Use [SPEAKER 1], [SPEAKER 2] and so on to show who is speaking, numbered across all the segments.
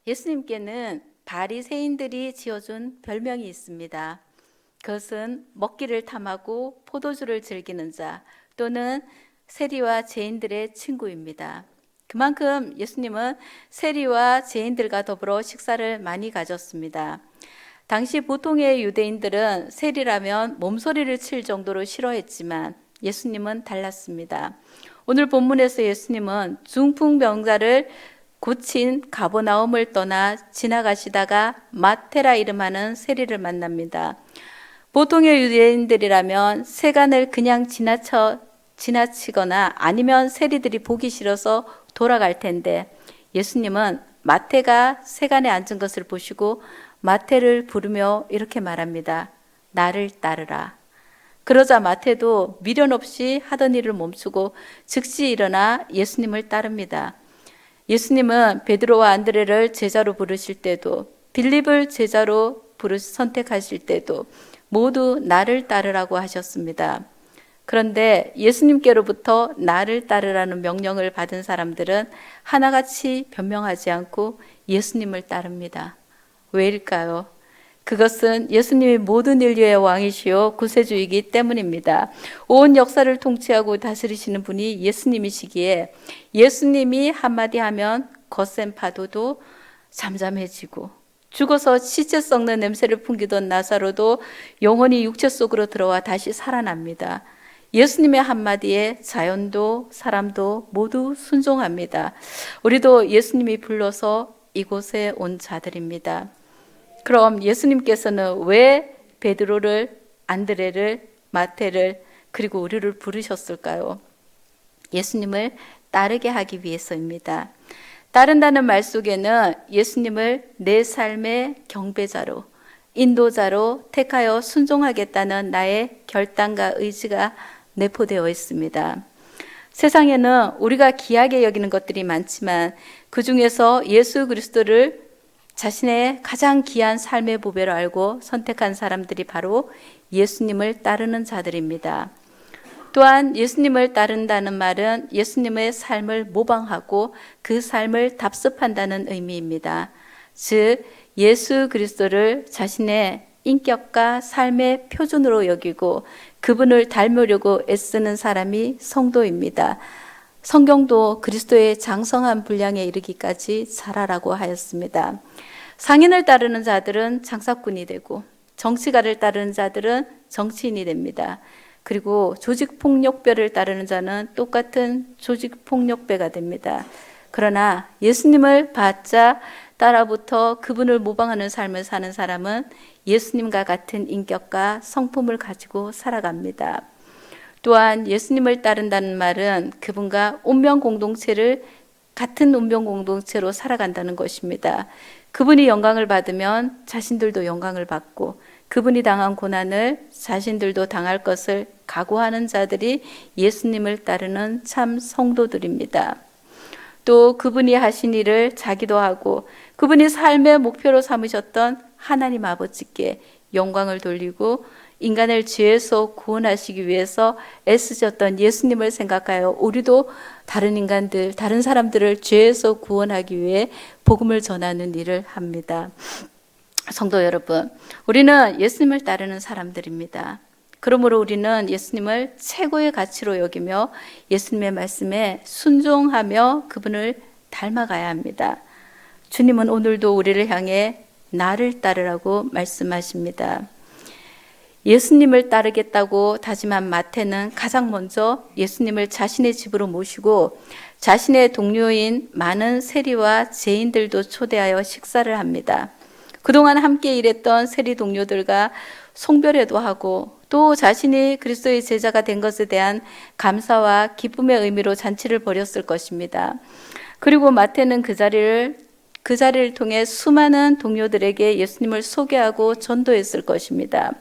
[SPEAKER 1] 예수님께는 바리새인들이 지어준 별명이 있습니다. 그것은 먹기를 탐하고 포도주를 즐기는 자 또는 세리와 죄인들의 친구입니다. 그만큼 예수님은 세리와 죄인들과 더불어 식사를 많이 가졌습니다. 당시 보통의 유대인들은 세리라면 몸소리를 칠 정도로 싫어했지만 예수님은 달랐습니다. 오늘 본문에서 예수님은 중풍병자를 고친 가버나움을 떠나 지나가시다가 마테라 이름하는 세리를 만납니다. 보통의 유대인들이라면 세간을 그냥 지나치거나 아니면 세리들이 보기 싫어서 돌아갈 텐데 예수님은 마태가 세간에 앉은 것을 보시고 마태를 부르며 이렇게 말합니다. 나를 따르라. 그러자 마태도 미련 없이 하던 일을 멈추고 즉시 일어나 예수님을 따릅니다. 예수님은 베드로와 안드레를 제자로 부르실 때도 빌립을 제자로 선택하실 때도 모두 나를 따르라고 하셨습니다. 그런데 예수님께로부터 나를 따르라는 명령을 받은 사람들은 하나같이 변명하지 않고 예수님을 따릅니다. 왜일까요? 그것은 예수님이 모든 인류의 왕이시요 구세주이기 때문입니다. 온 역사를 통치하고 다스리시는 분이 예수님이시기에 예수님이 한마디 하면 거센 파도도 잠잠해지고 죽어서 시체 썩는 냄새를 풍기던 나사로도 영원히 육체 속으로 들어와 다시 살아납니다. 예수님의 한마디에 자연도 사람도 모두 순종합니다. 우리도 예수님이 불러서 이곳에 온 자들입니다. 그럼 예수님께서는 왜 베드로를, 안드레를, 마태를 그리고 우리를 부르셨을까요? 예수님을 따르게 하기 위해서입니다. 따른다는 말 속에는 예수님을 내 삶의 경배자로, 인도자로 택하여 순종하겠다는 나의 결단과 의지가 내포되어 있습니다. 세상에는 우리가 귀하게 여기는 것들이 많지만 그 중에서 예수 그리스도를 자신의 가장 귀한 삶의 보배로 알고 선택한 사람들이 바로 예수님을 따르는 자들입니다. 또한 예수님을 따른다는 말은 예수님의 삶을 모방하고 그 삶을 답습한다는 의미입니다. 즉 예수 그리스도를 자신의 인격과 삶의 표준으로 여기고 그분을 닮으려고 애쓰는 사람이 성도입니다. 성경도 그리스도의 장성한 분량에 이르기까지 자라라고 하였습니다. 상인을 따르는 자들은 장사꾼이 되고 정치가를 따르는 자들은 정치인이 됩니다. 그리고 조직폭력배를 따르는 자는 똑같은 조직폭력배가 됩니다. 그러나 예수님을 받자 따라부터 그분을 모방하는 삶을 사는 사람은 예수님과 같은 인격과 성품을 가지고 살아갑니다. 또한 예수님을 따른다는 말은 그분과 같은 운명 공동체로 살아간다는 것입니다. 그분이 영광을 받으면 자신들도 영광을 받고 그분이 당한 고난을 자신들도 당할 것을 각오하는 자들이 예수님을 따르는 참 성도들입니다. 또 그분이 하신 일을 자기도 하고 그분이 삶의 목표로 삼으셨던 하나님 아버지께 영광을 돌리고 인간을 죄에서 구원하시기 위해서 애쓰셨던 예수님을 생각하여 우리도 다른 사람들을 죄에서 구원하기 위해 복음을 전하는 일을 합니다. 성도 여러분, 우리는 예수님을 따르는 사람들입니다. 그러므로 우리는 예수님을 최고의 가치로 여기며 예수님의 말씀에 순종하며 그분을 닮아가야 합니다. 주님은 오늘도 우리를 향해 나를 따르라고 말씀하십니다. 예수님을 따르겠다고 다짐한 마태는 가장 먼저 예수님을 자신의 집으로 모시고 자신의 동료인 많은 세리와 죄인들도 초대하여 식사를 합니다. 그동안 함께 일했던 세리 동료들과 송별회도 하고 또 자신이 그리스도의 제자가 된 것에 대한 감사와 기쁨의 의미로 잔치를 벌였을 것입니다. 그리고 마태는 그 자리를 통해 수많은 동료들에게 예수님을 소개하고 전도했을 것입니다.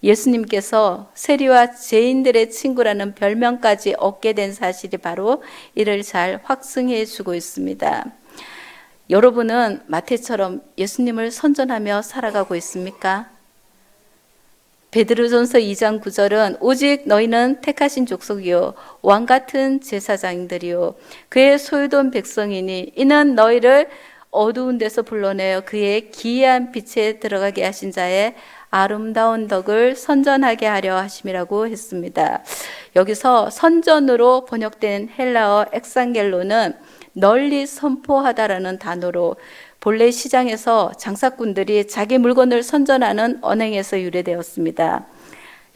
[SPEAKER 1] 예수님께서 세리와 죄인들의 친구라는 별명까지 얻게 된 사실이 바로 이를 잘 확증해 주고 있습니다. 여러분은 마태처럼 예수님을 선전하며 살아가고 있습니까? 베드로전서 2장 9절은 오직 너희는 택하신 족속이요 왕같은 제사장들이요 그의 소유된 백성이니 이는 너희를 어두운 데서 불러내어 그의 기이한 빛에 들어가게 하신 자의 아름다운 덕을 선전하게 하려 하심이라고 했습니다. 여기서 선전으로 번역된 헬라어 엑상겔로는 널리 선포하다라는 단어로 본래 시장에서 장사꾼들이 자기 물건을 선전하는 언행에서 유래되었습니다.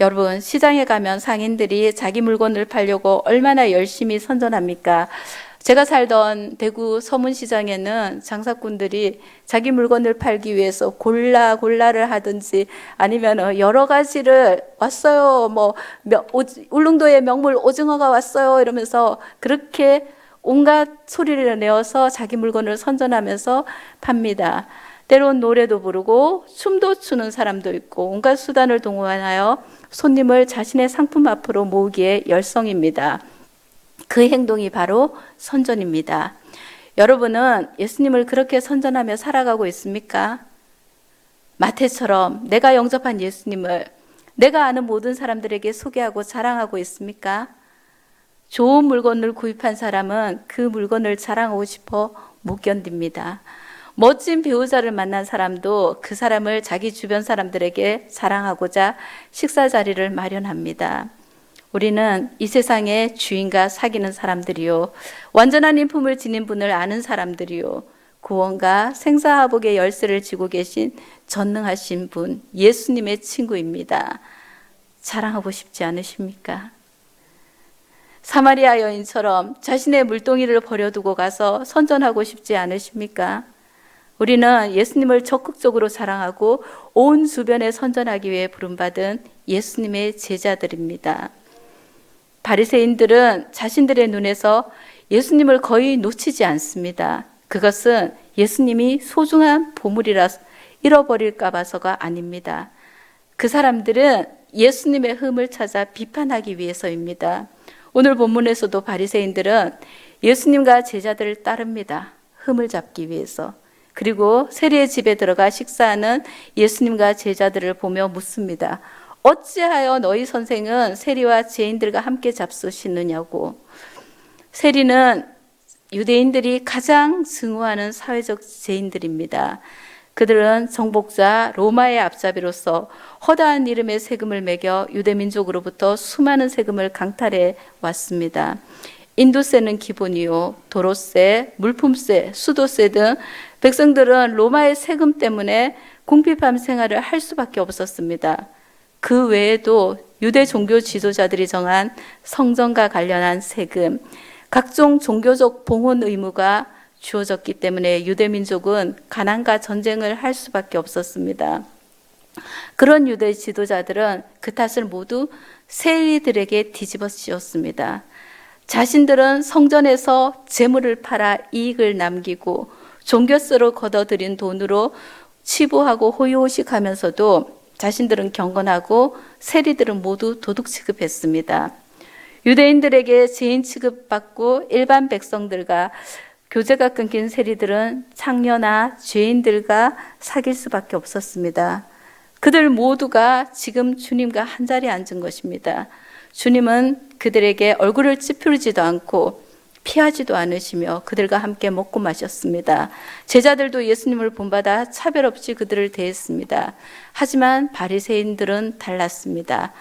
[SPEAKER 1] 여러분, 시장에 가면 상인들이 자기 물건을 팔려고 얼마나 열심히 선전합니까? 제가 살던 대구 서문시장에는 장사꾼들이 자기 물건을 팔기 위해서 골라를 하든지 아니면 여러 가지를 왔어요. 울릉도에 명물 오징어가 왔어요. 이러면서 그렇게 온갖 소리를 내어서 자기 물건을 선전하면서 팝니다. 때론 노래도 부르고 춤도 추는 사람도 있고 온갖 수단을 동원하여 손님을 자신의 상품 앞으로 모으기에 열성입니다. 그 행동이 바로 선전입니다. 여러분은 예수님을 그렇게 선전하며 살아가고 있습니까? 마태처럼 내가 영접한 예수님을 내가 아는 모든 사람들에게 소개하고 자랑하고 있습니까? 좋은 물건을 구입한 사람은 그 물건을 자랑하고 싶어 못 견딥니다. 멋진 배우자를 만난 사람도 그 사람을 자기 주변 사람들에게 자랑하고자 식사 자리를 마련합니다. 우리는 이 세상의 주인과 사귀는 사람들이요, 완전한 인품을 지닌 분을 아는 사람들이요, 구원과 생사화복의 열쇠를 쥐고 계신 전능하신 분 예수님의 친구입니다. 자랑하고 싶지 않으십니까? 사마리아 여인처럼 자신의 물동이를 버려두고 가서 선전하고 싶지 않으십니까? 우리는 예수님을 적극적으로 자랑하고 온 주변에 선전하기 위해 부름받은 예수님의 제자들입니다. 바리새인들은 자신들의 눈에서 예수님을 거의 놓치지 않습니다. 그것은 예수님이 소중한 보물이라 잃어버릴까 봐서가 아닙니다. 그 사람들은 예수님의 흠을 찾아 비판하기 위해서입니다. 오늘 본문에서도 바리새인들은 예수님과 제자들을 따릅니다. 흠을 잡기 위해서. 그리고 세리의 집에 들어가 식사하는 예수님과 제자들을 보며 묻습니다. 어찌하여 너희 선생은 세리와 죄인들과 함께 잡수시느냐고. 세리는 유대인들이 가장 증오하는 사회적 죄인들입니다. 그들은 정복자 로마의 앞잡이로서 허다한 이름의 세금을 매겨 유대민족으로부터 수많은 세금을 강탈해 왔습니다. 인도세는 기본이요, 도로세, 물품세, 수도세 등 백성들은 로마의 세금 때문에 궁핍한 생활을 할 수밖에 없었습니다. 그 외에도 유대 종교 지도자들이 정한 성전과 관련한 세금, 각종 종교적 봉헌 의무가 주어졌기 때문에 유대 민족은 가난과 전쟁을 할 수밖에 없었습니다. 그런 유대 지도자들은 그 탓을 모두 세리들에게 뒤집어 씌웠습니다. 자신들은 성전에서 재물을 팔아 이익을 남기고 종교세로 걷어들인 돈으로 치부하고 호의호식하면서도 자신들은 경건하고 세리들은 모두 도둑 취급했습니다. 유대인들에게 죄인 취급받고 일반 백성들과 교제가 끊긴 세리들은 창녀나 죄인들과 사귈 수밖에 없었습니다. 그들 모두가 지금 주님과 한자리에 앉은 것입니다. 주님은 그들에게 얼굴을 찌푸리지도 않고 피하지도 않으시며 그들과 함께 먹고 마셨습니다. 제자들도 예수님을 본받아 차별 없이 그들을 대했습니다. 하지만 바리새인들은 달랐습니다.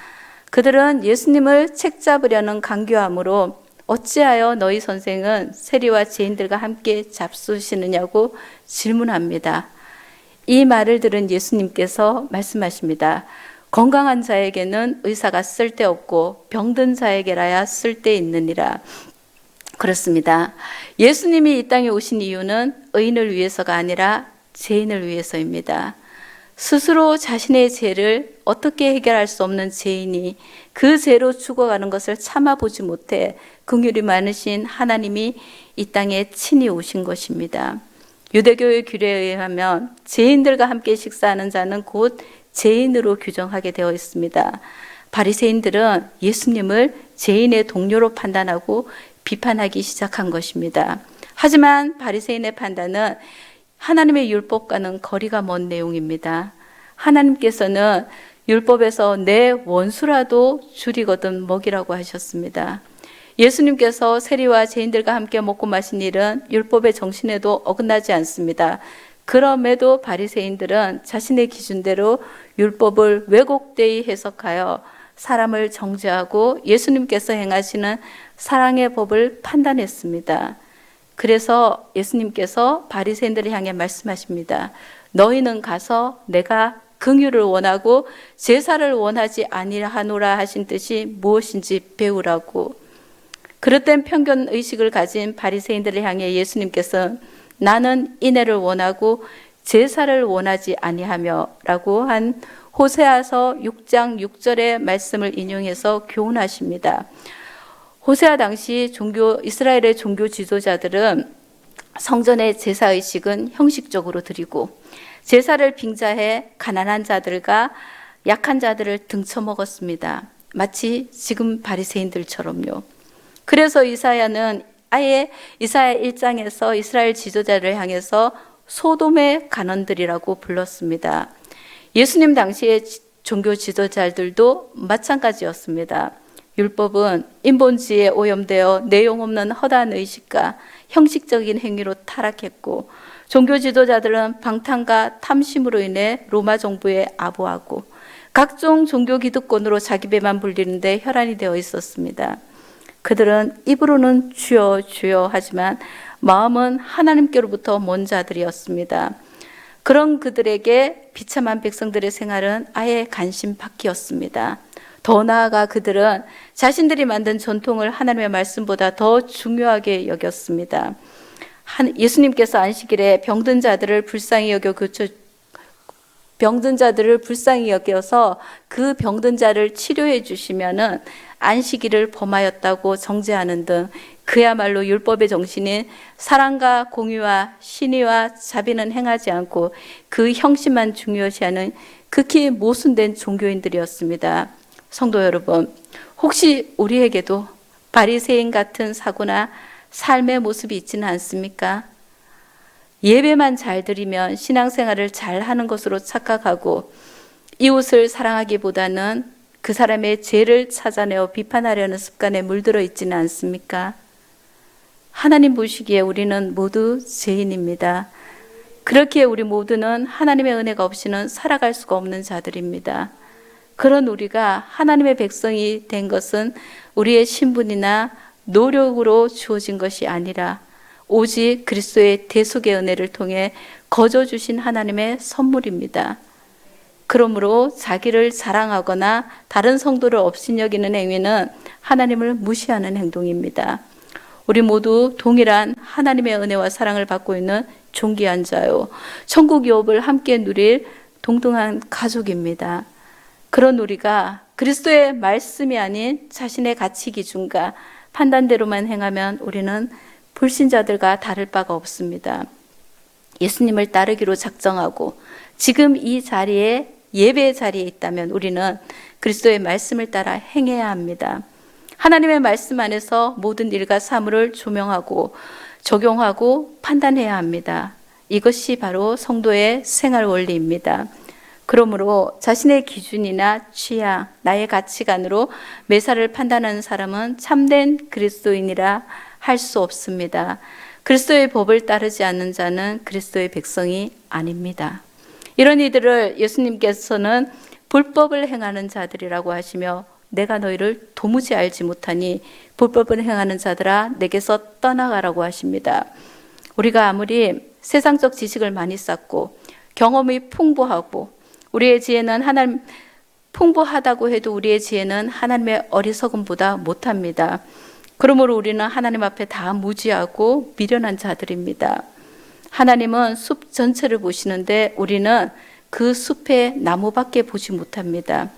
[SPEAKER 1] 그들은 예수님을 책잡으려는 강교함으로 어찌하여 너희 선생은 세리와 죄인들과 함께 잡수시느냐고 질문합니다. 이 말을 들은 예수님께서 말씀하십니다. 건강한 자에게는 의사가 쓸데없고 병든 자에게라야 쓸데있느니라. 그렇습니다. 예수님이 이 땅에 오신 이유는 의인을 위해서가 아니라 죄인을 위해서입니다. 스스로 자신의 죄를 어떻게 해결할 수 없는 죄인이 그 죄로 죽어가는 것을 참아보지 못해 긍휼이 많으신 하나님이 이 땅에 친히 오신 것입니다. 유대교의 규례에 의하면 죄인들과 함께 식사하는 자는 곧 죄인으로 규정하게 되어 있습니다. 바리새인들은 예수님을 죄인의 동료로 판단하고 비판하기 시작한 것입니다. 하지만 바리새인의 판단은 하나님의 율법과는 거리가 먼 내용입니다. 하나님께서는 율법에서 내 원수라도 줄이거든 먹이라고 하셨습니다. 예수님께서 세리와 죄인들과 함께 먹고 마신 일은 율법의 정신에도 어긋나지 않습니다. 그럼에도 바리새인들은 자신의 기준대로 율법을 왜곡되이 해석하여 사람을 정죄하고 예수님께서 행하시는 사랑의 법을 판단했습니다. 그래서 예수님께서 바리새인들을 향해 말씀하십니다. 너희는 가서 내가 긍휼을 원하고 제사를 원하지 아니하노라 하신 뜻이 무엇인지 배우라고. 그릇된 편견 의식을 가진 바리새인들을 향해 예수님께서 나는 인애를 원하고 제사를 원하지 아니하며라고 한 호세아서 6장 6절의 말씀을 인용해서 교훈하십니다. 호세아 당시 이스라엘의 종교 지도자들은 성전의 제사 의식은 형식적으로 드리고 제사를 빙자해 가난한 자들과 약한 자들을 등쳐먹었습니다. 마치 지금 바리새인들처럼요. 그래서 이사야는 아예 이사야 1장에서 이스라엘 지도자를 향해서 소돔의 간원들이라고 불렀습니다. 예수님 당시의 종교 지도자들도 마찬가지였습니다. 율법은 인본주의에 오염되어 내용 없는 허다한 의식과 형식적인 행위로 타락했고 종교 지도자들은 방탕과 탐심으로 인해 로마 정부에 아부하고 각종 종교 기득권으로 자기 배만 불리는데 혈안이 되어 있었습니다. 그들은 입으로는 주여 주여 하지만 마음은 하나님께로부터 먼 자들이었습니다. 그런 그들에게 비참한 백성들의 생활은 아예 간신 밖이었습니다. 더 나아가 그들은 자신들이 만든 전통을 하나님의 말씀보다 더 중요하게 여겼습니다. 예수님께서 안식일에 병든 자들을 불쌍히 여겨서 그 병든 자를 치료해 주시면은 안식일을 범하였다고 정죄하는 등 그야말로 율법의 정신인 사랑과 공의와 신의와 자비는 행하지 않고 그 형식만 중요시하는 극히 모순된 종교인들이었습니다. 성도 여러분, 혹시 우리에게도 바리새인 같은 사고나 삶의 모습이 있지는 않습니까? 예배만 잘 드리면 신앙생활을 잘 하는 것으로 착각하고 이웃을 사랑하기보다는 그 사람의 죄를 찾아내어 비판하려는 습관에 물들어 있지는 않습니까? 하나님 보시기에 우리는 모두 죄인입니다. 그렇기에 우리 모두는 하나님의 은혜가 없이는 살아갈 수가 없는 자들입니다. 그런 우리가 하나님의 백성이 된 것은 우리의 신분이나 노력으로 주어진 것이 아니라 오직 그리스도의 대속의 은혜를 통해 거저 주신 하나님의 선물입니다. 그러므로 자기를 자랑하거나 다른 성도를 업신여기는 행위는 하나님을 무시하는 행동입니다. 우리 모두 동일한 하나님의 은혜와 사랑을 받고 있는 존귀한 자요, 천국 유업을 함께 누릴 동등한 가족입니다. 그런 우리가 그리스도의 말씀이 아닌 자신의 가치 기준과 판단대로만 행하면 우리는 불신자들과 다를 바가 없습니다. 예수님을 따르기로 작정하고 지금 이 자리에 예배의 자리에 있다면 우리는 그리스도의 말씀을 따라 행해야 합니다. 하나님의 말씀 안에서 모든 일과 사물을 조명하고 적용하고 판단해야 합니다. 이것이 바로 성도의 생활 원리입니다. 그러므로 자신의 기준이나 취향, 나의 가치관으로 매사를 판단하는 사람은 참된 그리스도인이라 할 수 없습니다. 그리스도의 법을 따르지 않는 자는 그리스도의 백성이 아닙니다. 이런 이들을 예수님께서는 불법을 행하는 자들이라고 하시며 내가 너희를 도무지 알지 못하니 불법을 행하는 자들아 내게서 떠나가라고 하십니다. 우리가 아무리 세상적 지식을 많이 쌓고 경험이 풍부하고 우리의 지혜는 풍부하다고 해도 우리의 지혜는 하나님의 어리석음보다 못합니다. 그러므로 우리는 하나님 앞에 다 무지하고 미련한 자들입니다. 하나님은 숲 전체를 보시는데 우리는 그 숲의 나무밖에 보지 못합니다.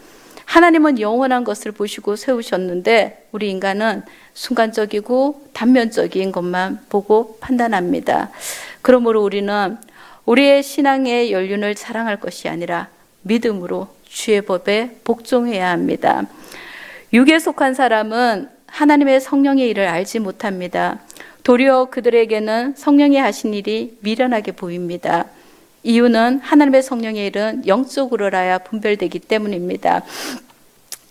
[SPEAKER 1] 하나님은 영원한 것을 보시고 세우셨는데 우리 인간은 순간적이고 단면적인 것만 보고 판단합니다. 그러므로 우리는 우리의 신앙의 연륜을 자랑할 것이 아니라 믿음으로 주의 법에 복종해야 합니다. 육에 속한 사람은 하나님의 성령의 일을 알지 못합니다. 도리어 그들에게는 성령이 하신 일이 미련하게 보입니다. 이유는 하나님의 성령의 일은 영적으로라야 분별되기 때문입니다.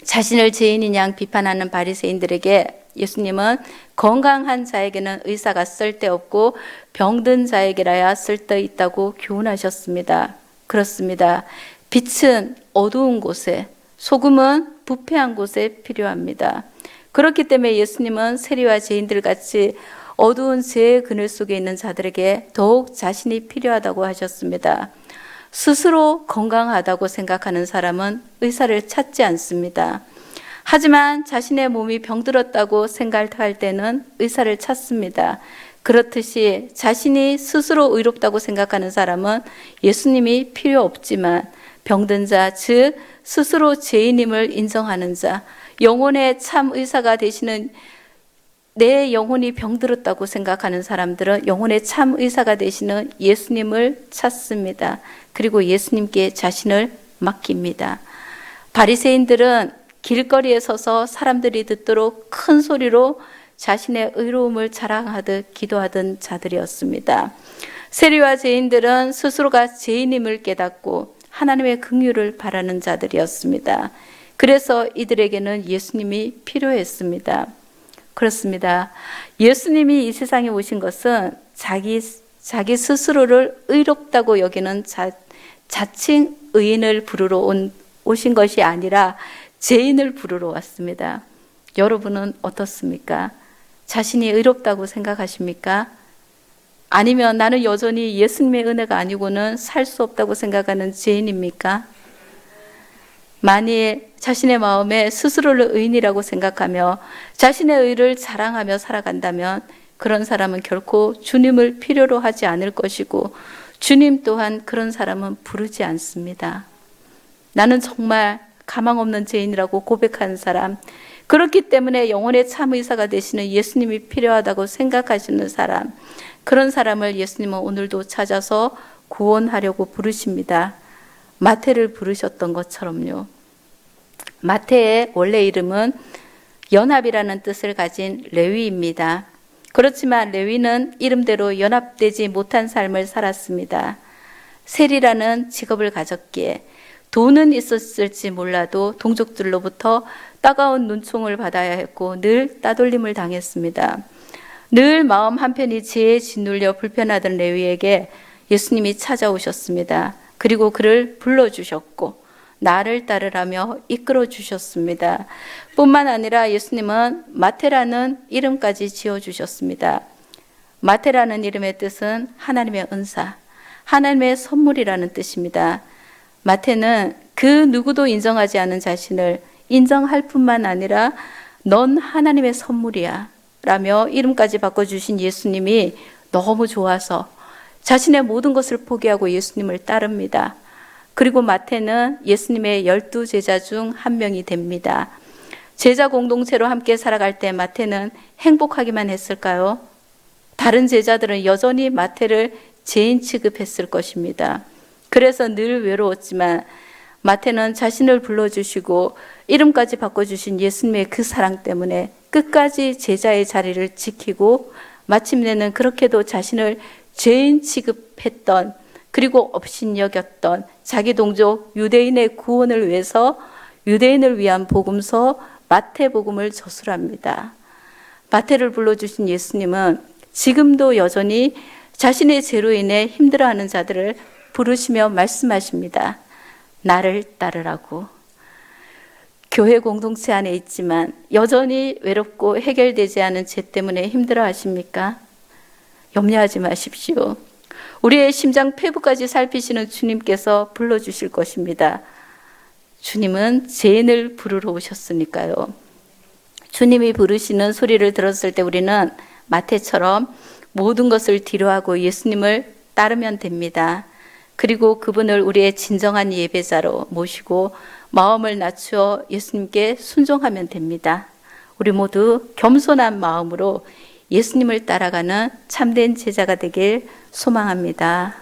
[SPEAKER 1] 자신을 죄인인 양 비판하는 바리새인들에게 예수님은 건강한 자에게는 의사가 쓸데없고 병든 자에게라야 쓸데있다고 교훈하셨습니다. 그렇습니다. 빛은 어두운 곳에, 소금은 부패한 곳에 필요합니다. 그렇기 때문에 예수님은 세리와 죄인들 같이 어두운 죄의 그늘 속에 있는 자들에게 더욱 자신이 필요하다고 하셨습니다. 스스로 건강하다고 생각하는 사람은 의사를 찾지 않습니다. 하지만 자신의 몸이 병들었다고 생각할 때는 의사를 찾습니다. 그렇듯이 자신이 스스로 의롭다고 생각하는 사람은 예수님이 필요 없지만 병든 자, 즉 스스로 죄인임을 인정하는 자, 영혼의 참 의사가 되시는, 내 영혼이 병들었다고 생각하는 사람들은 영혼의 참 의사가 되시는 예수님을 찾습니다. 그리고 예수님께 자신을 맡깁니다. 바리새인들은 길거리에 서서 사람들이 듣도록 큰 소리로 자신의 의로움을 자랑하듯 기도하던 자들이었습니다. 세리와 죄인들은 스스로가 죄인임을 깨닫고 하나님의 긍휼을 바라는 자들이었습니다. 그래서 이들에게는 예수님이 필요했습니다. 그렇습니다. 예수님이 이 세상에 오신 것은 자기 스스로를 의롭다고 여기는 자칭 의인을 부르러 오신 것이 아니라 죄인을 부르러 왔습니다. 여러분은 어떻습니까? 자신이 의롭다고 생각하십니까? 아니면 나는 여전히 예수님의 은혜가 아니고는 살 수 없다고 생각하는 죄인입니까? 만일 자신의 마음에 스스로를 의인이라고 생각하며 자신의 의를 자랑하며 살아간다면 그런 사람은 결코 주님을 필요로 하지 않을 것이고 주님 또한 그런 사람은 부르지 않습니다. 나는 정말 가망 없는 죄인이라고 고백하는 사람, 그렇기 때문에 영혼의 참 의사가 되시는 예수님이 필요하다고 생각하시는 사람, 그런 사람을 예수님은 오늘도 찾아서 구원하려고 부르십니다. 마태를 부르셨던 것처럼요. 마태의 원래 이름은 연합이라는 뜻을 가진 레위입니다. 그렇지만 레위는 이름대로 연합되지 못한 삶을 살았습니다. 세리라는 직업을 가졌기에 돈은 있었을지 몰라도 동족들로부터 따가운 눈총을 받아야 했고 늘 따돌림을 당했습니다. 늘 마음 한편이 죄에 짓눌려 불편하던 레위에게 예수님이 찾아오셨습니다. 그리고 그를 불러주셨고 나를 따르라며 이끌어 주셨습니다. 뿐만 아니라 예수님은 마태라는 이름까지 지어주셨습니다. 마태라는 이름의 뜻은 하나님의 은사, 하나님의 선물이라는 뜻입니다. 마태는 그 누구도 인정하지 않은 자신을 인정할 뿐만 아니라 넌 하나님의 선물이야 라며 이름까지 바꿔주신 예수님이 너무 좋아서 자신의 모든 것을 포기하고 예수님을 따릅니다. 그리고 마태는 예수님의 12제자 중 한 명이 됩니다. 제자 공동체로 함께 살아갈 때 마태는 행복하기만 했을까요? 다른 제자들은 여전히 마태를 죄인 취급했을 것입니다. 그래서 늘 외로웠지만 마태는 자신을 불러주시고 이름까지 바꿔주신 예수님의 그 사랑 때문에 끝까지 제자의 자리를 지키고 마침내는 그렇게도 자신을 죄인 취급했던, 그리고 업신여겼던 자기 동족 유대인의 구원을 위해서 유대인을 위한 복음서 마태복음을 저술합니다. 마태를 불러주신 예수님은 지금도 여전히 자신의 죄로 인해 힘들어하는 자들을 부르시며 말씀하십니다. 나를 따르라고. 교회 공동체 안에 있지만 여전히 외롭고 해결되지 않은 죄 때문에 힘들어하십니까? 염려하지 마십시오. 우리의 심장 폐부까지 살피시는 주님께서 불러주실 것입니다. 주님은 죄인을 부르러 오셨으니까요. 주님이 부르시는 소리를 들었을 때 우리는 마태처럼 모든 것을 뒤로하고 예수님을 따르면 됩니다. 그리고 그분을 우리의 진정한 예배자로 모시고 마음을 낮추어 예수님께 순종하면 됩니다. 우리 모두 겸손한 마음으로 예수님을 따라가는 참된 제자가 되길 소망합니다.